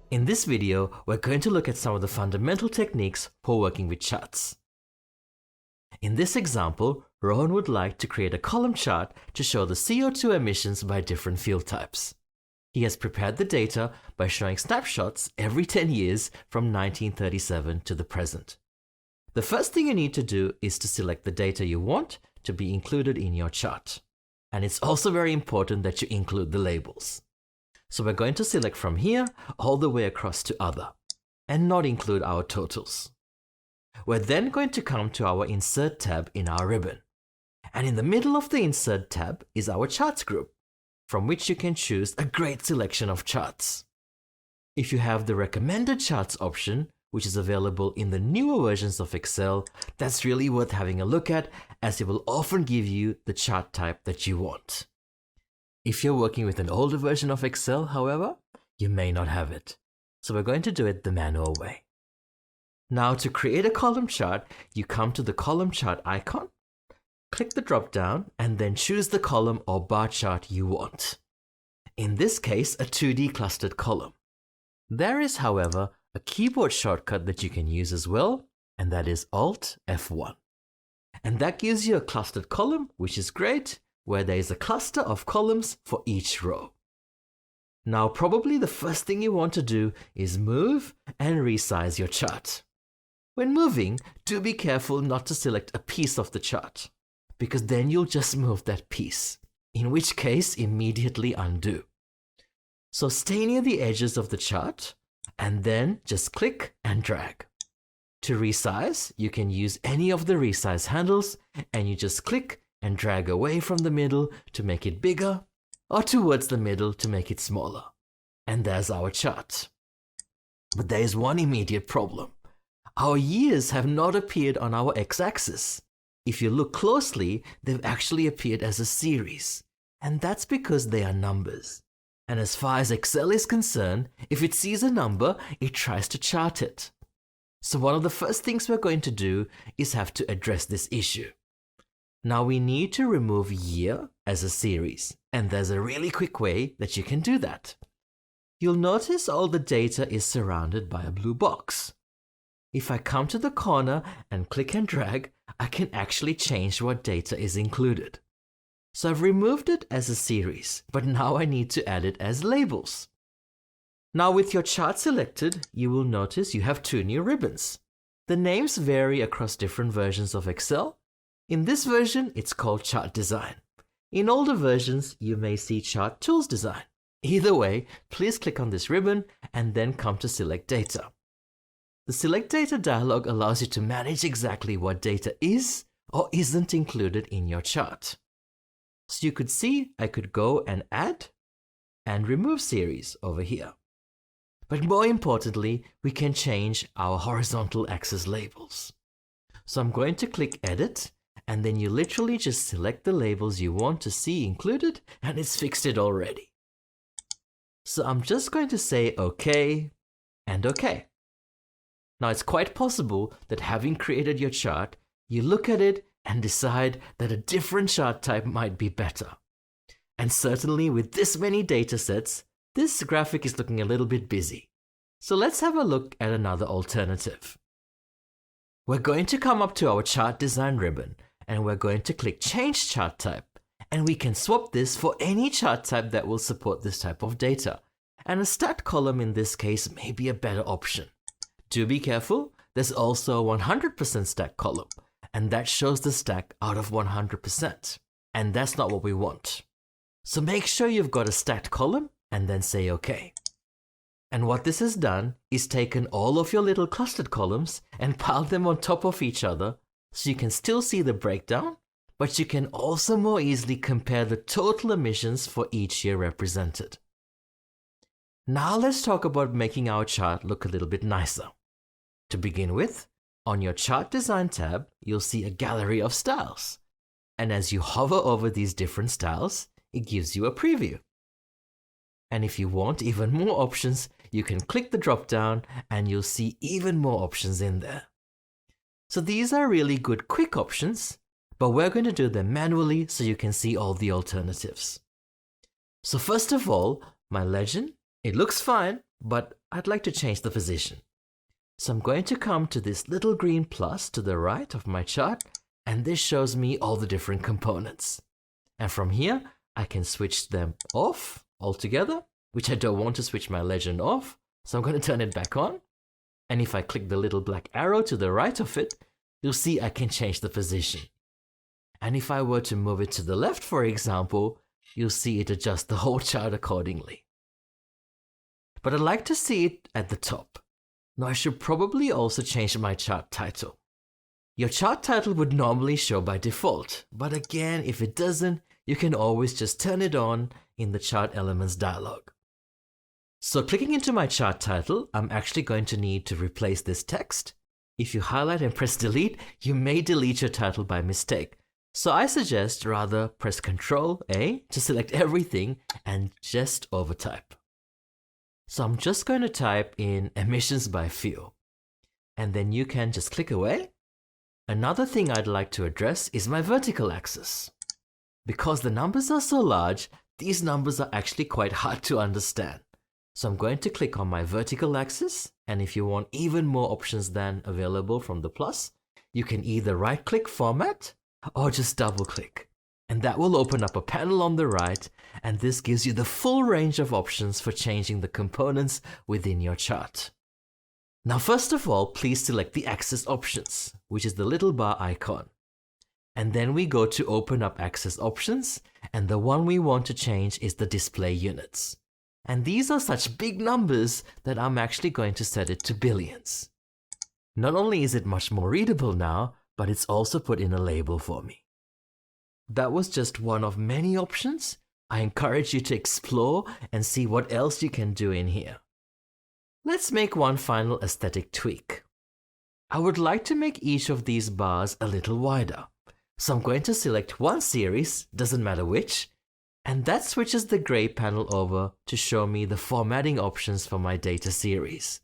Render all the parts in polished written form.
In this video, we're going to look at some of the fundamental techniques for working with charts. In this example, Rohan would like to create a column chart to show the CO2 emissions by different fuel types. He has prepared the data by showing snapshots every 10 years from 1937 to the present. The first thing you need to do is to select the data you want to be included in your chart. And it's also very important that you include the labels. So we're going to select from here all the way across to Other, and not include our totals. We're then going to come to our Insert tab in our ribbon. And in the middle of the Insert tab is our Charts group, from which you can choose a great selection of charts. If you have the Recommended Charts option, which is available in the newer versions of Excel, that's really worth having a look at, as it will often give you the chart type that you want. If you're working with an older version of Excel, however, you may not have it. So we're going to do it the manual way. Now, to create a column chart, you come to the column chart icon, click the drop down, and then choose the column or bar chart you want. In this case, a 2D clustered column. There is, however, a keyboard shortcut that you can use as well, and that is Alt F1. And that gives you a clustered column, which is great, where there is a cluster of columns for each row. Now, probably the first thing you want to do is move and resize your chart. When moving, do be careful not to select a piece of the chart, because then you'll just move that piece, in which case immediately undo. So stay near the edges of the chart, and then just click and drag. To resize, you can use any of the resize handles, and you just click and drag away from the middle to make it bigger, or towards the middle to make it smaller. And there's our chart. But there is one immediate problem. Our years have not appeared on our x-axis. If you look closely, they've actually appeared as a series, and that's because they are numbers. And as far as Excel is concerned, if it sees a number, it tries to chart it. So one of the first things we're going to do is have to address this issue. Now we need to remove year as a series, and there's a really quick way that you can do that. You'll notice all the data is surrounded by a blue box. If I come to the corner and click and drag, I can actually change what data is included. So I've removed it as a series, but now I need to add it as labels. Now with your chart selected, you will notice you have two new ribbons. The names vary across different versions of Excel. In this version, it's called Chart Design. In older versions, you may see Chart Tools Design. Either way, please click on this ribbon and then come to Select Data. The Select Data dialog allows you to manage exactly what data is or isn't included in your chart. So you could see I could go and add and remove series over here. But more importantly, we can change our horizontal axis labels. So I'm going to click Edit, and then you literally just select the labels you want to see included, and it's fixed it already. So I'm just going to say OK and OK. Now it's quite possible that having created your chart, you look at it and decide that a different chart type might be better. And certainly with this many data sets, this graphic is looking a little bit busy. So let's have a look at another alternative. We're going to come up to our Chart Design ribbon, and we're going to click Change Chart Type, and we can swap this for any chart type that will support this type of data. And a stat column in this case may be a better option. Do be careful, there's also a 100% stack column, and that shows the stack out of 100%. And that's not what we want. So make sure you've got a stacked column and then say OK. And what this has done is taken all of your little clustered columns and piled them on top of each other, so you can still see the breakdown, but you can also more easily compare the total emissions for each year represented. Now let's talk about making our chart look a little bit nicer. To begin with, on your Chart Design tab, you'll see a gallery of styles. And as you hover over these different styles, it gives you a preview. And if you want even more options, you can click the drop down and you'll see even more options in there. So these are really good quick options, but we're going to do them manually so you can see all the alternatives. So first of all, my legend, it looks fine, but I'd like to change the position. So I'm going to come to this little green plus to the right of my chart, and this shows me all the different components. And from here, I can switch them off altogether, which I don't want to switch my legend off, so I'm going to turn it back on. And if I click the little black arrow to the right of it, you'll see I can change the position. And if I were to move it to the left, for example, you'll see it adjust the whole chart accordingly. But I'd like to see it at the top. Now I should probably also change my chart title. Your chart title would normally show by default, but again, if it doesn't, you can always just turn it on in the Chart Elements dialog. So clicking into my chart title, I'm actually going to need to replace this text. If you highlight and press delete, you may delete your title by mistake. So I suggest rather press Ctrl A to select everything and just overtype. So I'm just going to type in emissions by fuel, and then you can just click away. Another thing I'd like to address is my vertical axis. Because the numbers are so large, these numbers are actually quite hard to understand. So I'm going to click on my vertical axis, and if you want even more options than available from the plus, you can either right-click Format or just double-click. And that will open up a panel on the right, and this gives you the full range of options for changing the components within your chart. Now first of all, please select the Axis Options, which is the little bar icon. And then we go to Open up Axis Options, and the one we want to change is the Display Units. And these are such big numbers that I'm actually going to set it to billions. Not only is it much more readable now, but it's also put in a label for me. That was just one of many options. I encourage you to explore and see what else you can do in here. Let's make one final aesthetic tweak. I would like to make each of these bars a little wider. So I'm going to select one series, doesn't matter which, and that switches the gray panel over to show me the formatting options for my data series.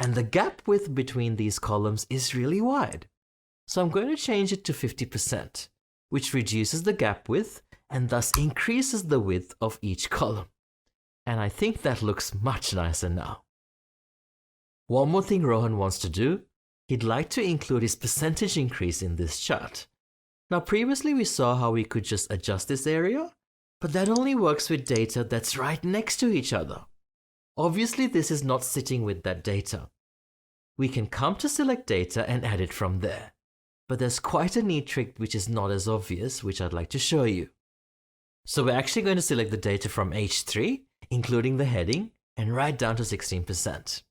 And the gap width between these columns is really wide. So I'm going to change it to 50%, which reduces the gap width and thus increases the width of each column. And I think that looks much nicer now. One more thing Rohan wants to do, he'd like to include his percentage increase in this chart. Now previously we saw how we could just adjust this area, but that only works with data that's right next to each other. Obviously this is not sitting with that data. We can come to select data and add it from there. But there's quite a neat trick which is not as obvious, which I'd like to show you. So we're actually going to select the data from H3, including the heading, and right down to 16%.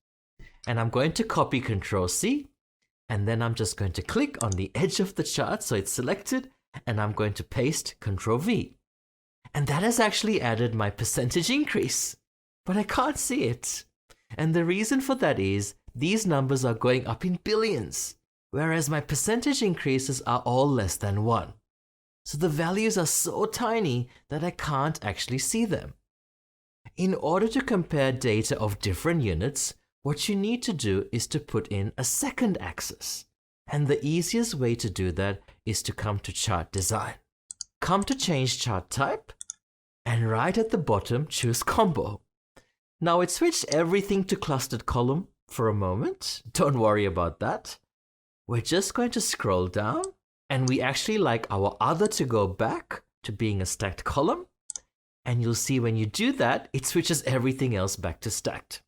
And I'm going to copy Ctrl C, and then I'm just going to click on the edge of the chart so it's selected, and I'm going to paste Ctrl V. And that has actually added my percentage increase, but I can't see it. And the reason for that is these numbers are going up in billions, whereas my percentage increases are all less than 1. So the values are so tiny that I can't actually see them. In order to compare data of different units, what you need to do is to put in a second axis. And the easiest way to do that is to come to Chart Design. Come to Change Chart Type, and right at the bottom choose Combo. Now it switched everything to clustered column for a moment. Don't worry about that. We're just going to scroll down, and we actually like our other to go back to being a stacked column. And you'll see when you do that, it switches everything else back to stacked.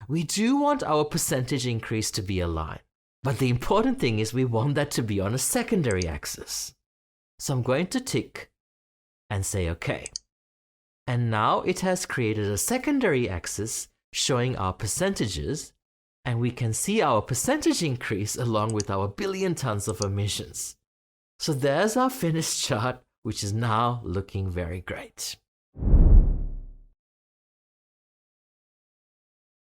We do want our percentage increase to be a line, but the important thing is we want that to be on a secondary axis. So I'm going to tick and say OK. And now it has created a secondary axis showing our percentages, and we can see our percentage increase along with our billion tons of emissions. So there's our finished chart, which is now looking very great.